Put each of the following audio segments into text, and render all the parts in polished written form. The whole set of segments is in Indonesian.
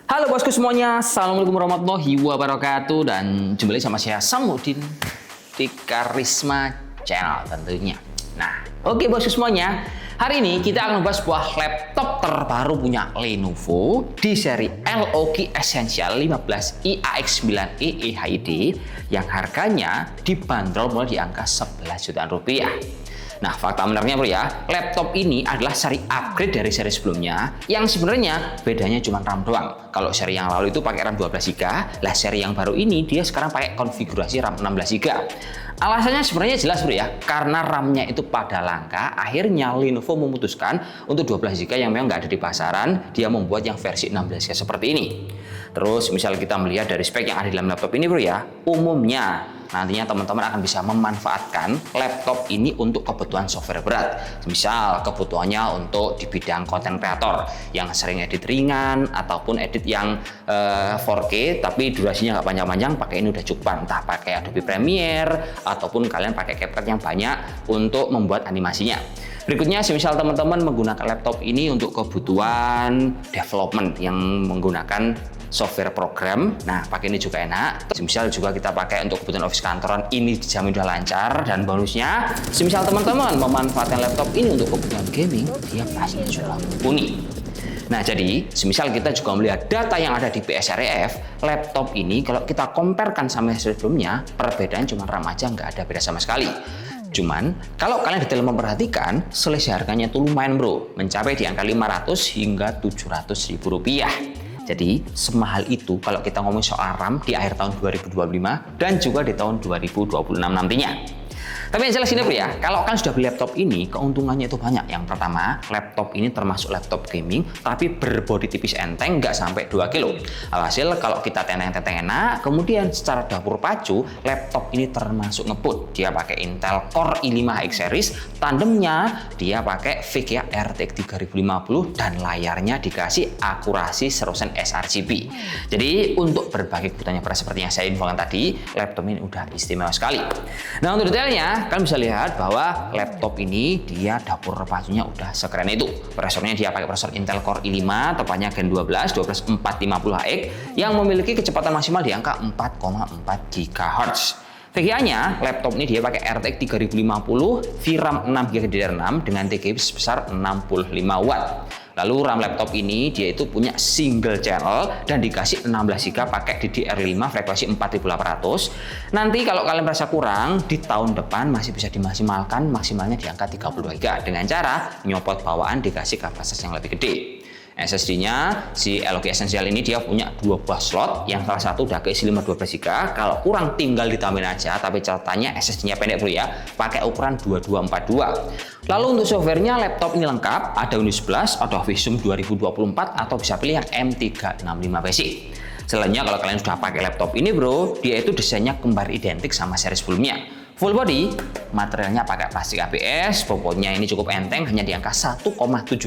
Halo bosku semuanya, Assalamualaikum warahmatullahi wabarakatuh. Dan jumpa lagi sama saya Samudin di Karisma Channel tentunya. Nah, oke bosku semuanya, hari ini kita akan membahas sebuah laptop terbaru punya Lenovo di seri LOG Essential 15i AX9e eHD yang harganya dibanderol mulai di angka 11 jutaan rupiah. Nah, fakta benarnya bro ya, laptop ini adalah seri upgrade dari seri sebelumnya yang sebenarnya bedanya cuma RAM doang. Kalau seri yang lalu itu pakai RAM 12GB, lah seri yang baru ini dia sekarang pakai konfigurasi RAM 16GB. Alasannya sebenarnya jelas bro ya, karena RAM-nya itu pada langka, akhirnya Lenovo memutuskan untuk 12GB yang memang nggak ada di pasaran, dia membuat yang versi 16GB seperti ini. Terus misal kita melihat dari spek yang ada di dalam laptop ini bro ya, umumnya nantinya teman-teman akan bisa memanfaatkan laptop ini untuk kebutuhan software berat. Misal kebutuhannya untuk di bidang konten kreator yang sering edit ringan ataupun edit yang 4K tapi durasinya nggak panjang-panjang, pakai ini udah cukup. Entah pakai Adobe Premiere ataupun kalian pakai CapCut yang banyak untuk membuat animasinya. Berikutnya, semisal teman-teman menggunakan laptop ini untuk kebutuhan development yang menggunakan software program, nah pakai ini juga enak. Semisal juga kita pakai untuk kebutuhan office kantoran, ini dijamin udah lancar. Dan bonusnya, semisal teman-teman memanfaatkan laptop ini untuk kebutuhan gaming, dia pastinya juga mumpuni. Nah, jadi semisal kita juga melihat data yang ada di PSREF, laptop ini kalau kita comparekan sama sebelumnya, perbedaan cuma RAM aja, nggak ada beda sama sekali. Cuman, kalau kalian detail memperhatikan, selisih harganya itu lumayan bro, mencapai di angka 500 hingga 700 ribu rupiah. Jadi, semahal itu kalau kita ngomong soal RAM di akhir tahun 2025 dan juga di tahun 2026 nantinya. Tapi yang jelas ini bro ya, kalau kalian sudah beli laptop ini, keuntungannya itu banyak. Yang pertama, laptop ini termasuk laptop gaming, tapi berbodi tipis enteng, nggak sampai 2 kilo. Alhasil kalau kita tenteng-tenteng enak, kemudian secara dapur pacu, laptop ini termasuk ngebut. Dia pakai Intel Core i5 X series, tandemnya dia pakai VGA RTX 3050 dan layarnya dikasih akurasi 100% sRGB. Jadi untuk berbagai kebutuhannya seperti yang saya infokan tadi, laptop ini udah istimewa sekali. Nah, untuk detailnya, kalian bisa lihat bahwa laptop ini dia dapur pacunya udah sekeren itu. Prosesornya dia pakai prosesor Intel Core i5, tepatnya Gen 12 12450HX yang memiliki kecepatan maksimal di angka 4,4 GHz. VGA-nya, laptop ini dia pakai RTX 3050, VRAM 6GB DDR6 dengan TGB sebesar 65 Watt. Lalu RAM laptop ini dia itu punya single channel dan dikasih 16GB pakai DDR5 frekuensi 4800. Nanti kalau kalian merasa kurang, di tahun depan masih bisa dimaksimalkan, maksimalnya di angka 32GB dengan cara nyopot bawaan dikasih kapasitas yang lebih gede. SSD-nya si LOG Essential ini dia punya 2 buah slot, yang salah satu udah keisi 512GB. Kalau kurang tinggal ditambahin aja, tapi catatannya SSD-nya pendek bro ya, pakai ukuran 2242. Lalu untuk softwarenya laptop ini lengkap, ada Windows 11, ada Visum 2024 atau bisa pilih yang M365 Basic. Selainnya kalau kalian sudah pakai laptop ini bro, dia itu desainnya kembar identik sama seri sebelumnya. Full body, materialnya pakai plastik ABS, bobotnya ini cukup enteng, hanya di angka 1,7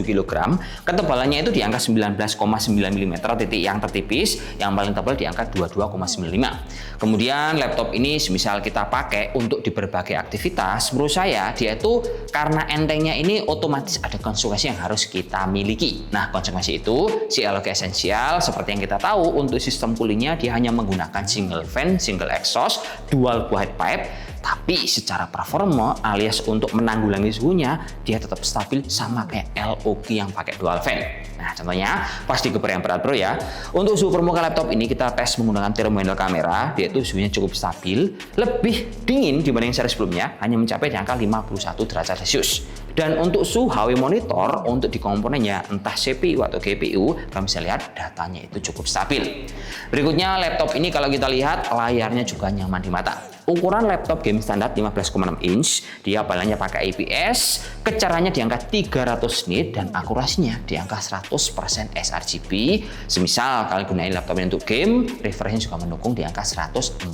kg, ketebalannya itu di angka 19,9 mm, titik yang tertipis, yang paling tebal di angka 22,95. Kemudian laptop ini semisal kita pakai untuk di berbagai aktivitas, menurut saya dia itu karena entengnya ini otomatis ada konsekuensi yang harus kita miliki. Nah, konsekuensi itu si LOG Essential seperti yang kita tahu untuk sistem coolingnya dia hanya menggunakan single fan, single exhaust, dual heat pipe. Tapi secara performa alias untuk menanggulangi suhunya, dia tetap stabil sama kayak LOG yang pakai dual fan. Nah, contohnya pas di yang berat bro ya. Untuk suhu permukaan laptop ini kita tes menggunakan thermometer kamera, dia itu suhunya cukup stabil, lebih dingin dibanding seri sebelumnya, hanya mencapai di angka 51 derajat Celcius. Dan untuk suhu HW monitor untuk di komponennya entah CPU atau GPU, kalian bisa lihat datanya itu cukup stabil. Berikutnya laptop ini kalau kita lihat layarnya juga nyaman di mata. Ukuran laptop game standar 15,6 inch, dia panelnya pakai IPS, kecarannya di angka 300 nit dan akurasinya di angka 100% sRGB. Semisal kalian gunain laptop ini untuk game, refreshnya juga mendukung di angka 144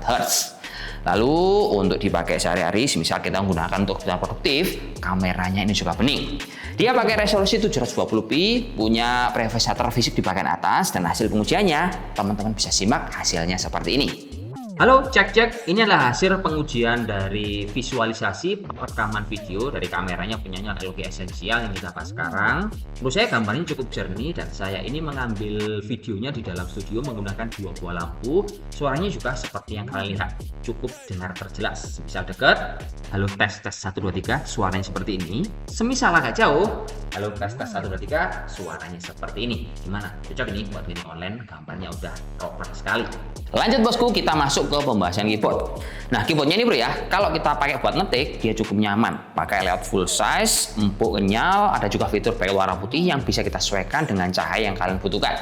Hz. Lalu untuk dipakai sehari-hari, semisal kita menggunakan untuk kebutuhan produktif, kameranya ini juga bening. Dia pakai resolusi 720p, punya preset shutter fisik di bagian atas, dan hasil pengujiannya teman-teman bisa simak hasilnya seperti ini. Halo, cek. Ini adalah hasil pengujian dari visualisasi rekaman video dari kameranya punyanya LG Essential yang kita pakai sekarang. Menurut saya gambarnya cukup jernih dan saya ini mengambil videonya di dalam studio menggunakan 2 buah lampu. Suaranya juga seperti yang kalian lihat, cukup dengar terjelas. Bisa dekat, halo tes 1 2 3, suaranya seperti ini. Semisal agak jauh, halo tes 1 2 3, suaranya seperti ini. Gimana? Cocok ini buat meeting online, gambarnya udah proper sekali. Lanjut bosku, kita masuk ke pembahasan keyboard. Nah, keyboardnya ini bro ya, kalau kita pakai buat ngetik, dia cukup nyaman. Pakai layout full size, empuk kenyal, ada juga fitur backlight warna putih yang bisa kita sesuaikan dengan cahaya yang kalian butuhkan.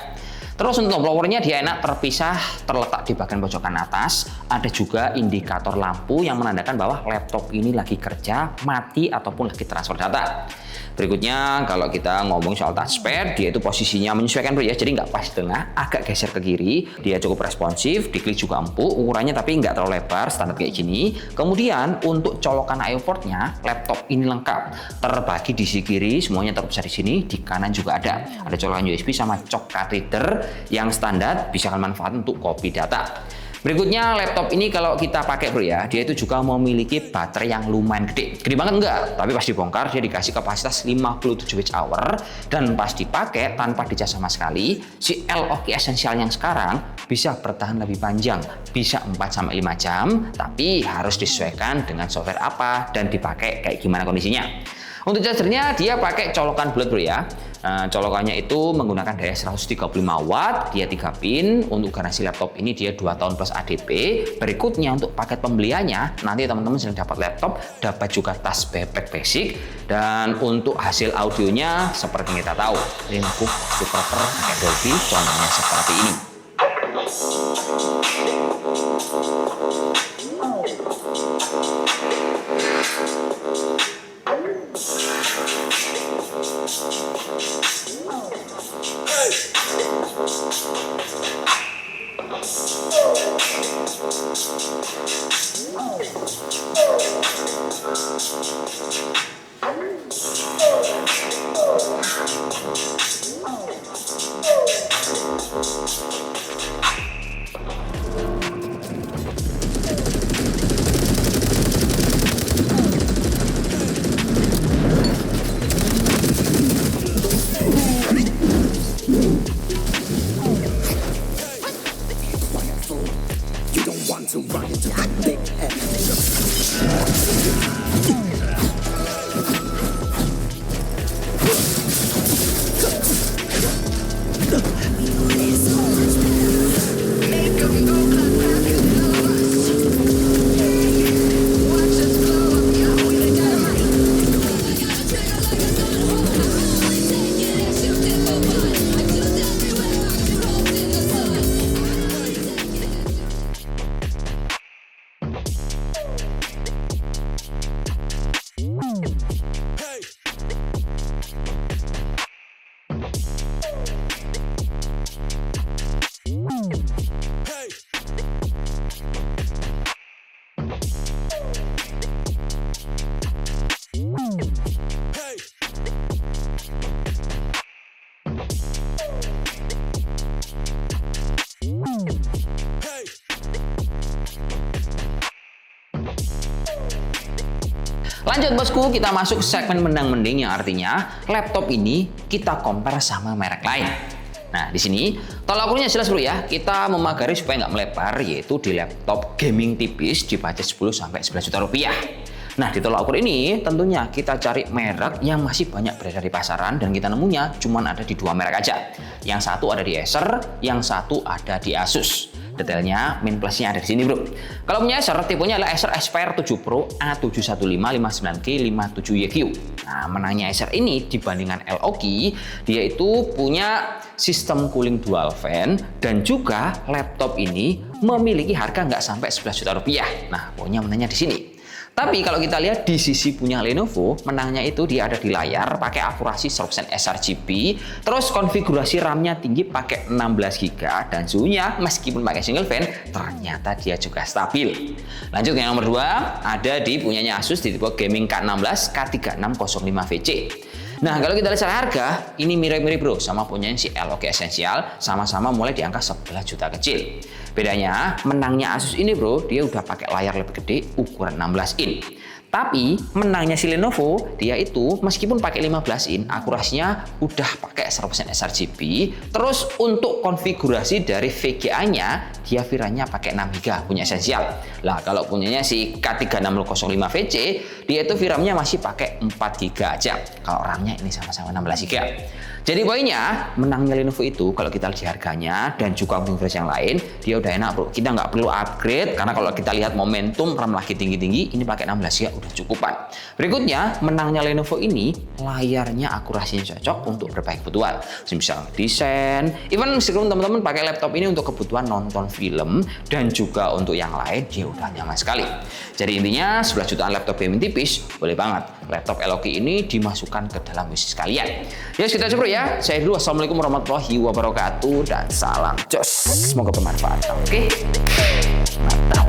Terus untuk blowernya dia enak terpisah, terletak di bagian pojokan atas. Ada juga indikator lampu yang menandakan bahwa laptop ini lagi kerja, mati, ataupun lagi transfer data. Berikutnya kalau kita ngomong soal touchpad, dia itu posisinya menyesuaikan bro ya, jadi nggak pas di tengah, agak geser ke kiri. Dia cukup responsif, diklik juga empuk, ukurannya tapi nggak terlalu lebar, standar kayak gini. Kemudian untuk colokan I/O portnya, laptop ini lengkap, terbagi di sisi kiri, semuanya terpisah di sini. Di kanan juga ada colokan USB sama cok card reader yang standar, bisa kalian manfaatkan untuk copy data. Berikutnya laptop ini kalau kita pakai bro ya, dia itu juga memiliki baterai yang lumayan gede. Gede banget enggak, tapi pas dibongkar dia dikasih kapasitas 57 Wh dan pas dipakai tanpa dicas sama sekali, si LG Essential yang sekarang bisa bertahan lebih panjang, bisa 4-5 jam, tapi harus disesuaikan dengan software apa dan dipakai kayak gimana kondisinya. Untuk chargernya dia pakai colokan bulat bro ya. Colokannya itu menggunakan daya 135 watt, dia 3 pin. Untuk garansi laptop ini dia 2 tahun plus ADP. Berikutnya untuk paket pembeliannya, nanti teman-teman sedang dapat laptop, dapat juga tas backpack basic. Dan untuk hasil audionya seperti yang kita tahu, Lenovo super pakai Dolby, contohnya seperti ini. Lanjut bosku, kita masuk segmen mendang-mending yang artinya laptop ini kita compare sama merek lain. Nah, di sini tolak ukurnya jelas bro ya. Kita memagari supaya nggak melebar, yaitu di laptop gaming tipis di budget 10-11 juta rupiah. Nah, di tolak ukur ini tentunya kita cari merek yang masih banyak beredar di pasaran dan kita nemunya cuma ada di 2 merek aja. Yang satu ada di Acer, yang satu ada di Asus. Detailnya, min plusnya ada di sini bro. Kalau punya Acer, tipenya adalah Acer Aspire 7 Pro A71559K57YQ. Nah, menangnya Acer ini dibandingkan LOG, dia itu punya sistem cooling dual fan dan juga laptop ini memiliki harga nggak sampai 11 juta rupiah. Nah, pokoknya menangnya di sini. Tapi kalau kita lihat di sisi punya Lenovo, menangnya itu dia ada di layar, pakai akurasi 100% sRGB, terus konfigurasi RAM-nya tinggi pakai 16 GB, dan suhunya meskipun pakai single fan, ternyata dia juga stabil. Lanjut yang nomor 2, ada di punyanya Asus di tipe gaming K16 K3605VC. Nah, kalau kita lihat secara harga, ini mirip-mirip bro sama punya si LOG Essential, sama-sama mulai di angka 11 juta kecil. Bedanya, menangnya Asus ini bro, dia udah pakai layar lebih gede, ukuran 16 in. Tapi menangnya si Lenovo, dia itu meskipun pakai 15 in, akurasinya udah pakai 100% sRGB. Terus untuk konfigurasi dari VGA-nya, dia VRAM-nya pakai 6 GB punya Essential. Lah kalau punyanya si K36005VC, dia itu VRAM-nya masih pakai 4 GB aja. Kalau RAM-nya ini sama-sama 16 GB. Jadi poinnya, menangnya Lenovo itu kalau kita lihat harganya dan juga konfigurasi yang lain, dia udah enak bro. Kita nggak perlu upgrade karena kalau kita lihat momentum RAM lagi tinggi-tinggi, ini pakai 16 GB udah cukupan. Berikutnya, menangnya Lenovo ini layarnya akurasinya cocok untuk berbagai kebutuhan. Misal desain, even meskipun teman-teman pakai laptop ini untuk kebutuhan nonton film dan juga untuk yang lain, dia udah nyaman sekali. Jadi intinya 11 jutaan laptop gaming tipis, boleh banget laptop LOG ini dimasukkan ke dalam wishlist kalian. Ya kita coba ya. Saya dulu, assalamualaikum warahmatullahi wabarakatuh dan salam jos. Semoga bermanfaat. Oke, mantap.